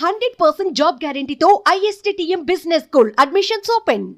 100% job గ్యారంటీతో ISTTM business school admissions open.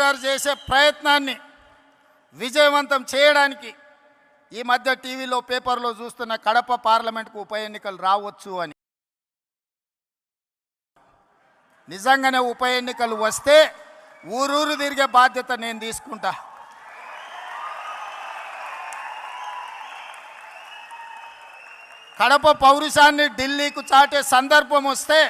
గారు చేసే ప్రయత్నాన్ని విజయవంతం చేయడానికి ఈ మధ్య టీవీలో పేపర్లో చూస్తున్న కడప పార్లమెంట్కు ఉప ఎన్నికలు రావచ్చు అని. నిజంగానే ఉప ఎన్నికలు వస్తే ఊరూరు తిరిగే బాధ్యత నేను తీసుకుంటా. కడప పౌరుషాన్ని ఢిల్లీకు చాటే సందర్భం వస్తే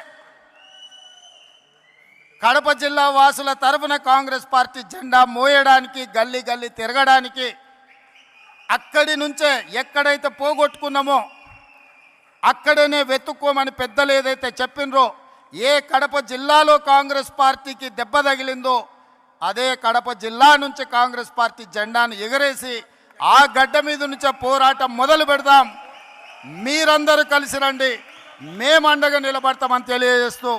కడప జిల్లా వాసుల తరఫున కాంగ్రెస్ పార్టీ జెండా మోయడానికి గల్లీ గల్లీ తిరగడానికి అక్కడి నుంచే ఎక్కడైతే పోగొట్టుకున్నామో అక్కడనే వెతుక్కోమని పెద్దలు ఏదైతే చెప్పినరో, ఏ కడప జిల్లాలో కాంగ్రెస్ పార్టీకి దెబ్బ తగిలిందో అదే కడప జిల్లా నుంచి కాంగ్రెస్ పార్టీ జెండాను ఎగరేసి ఆ గడ్డ మీద నుంచే పోరాటం మొదలు పెడదాం. మీరందరూ కలిసి రండి, మేము అండగా నిలబడతామని తెలియజేస్తూ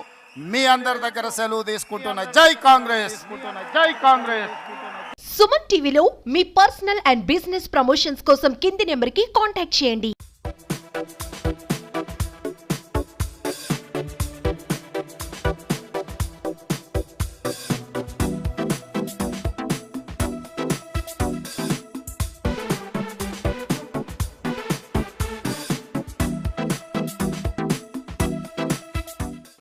మీ అందరి దగ్గర సెలవు తీసుకుంటున్నా. జై కాంగ్రెస్, జై కాంగ్రెస్. సుమన్ టీవీలో మీ పర్సనల్ అండ్ బిజినెస్ ప్రమోషన్స్ కోసం కింది నెంబర్కి కాంటాక్ట్ చేయండి.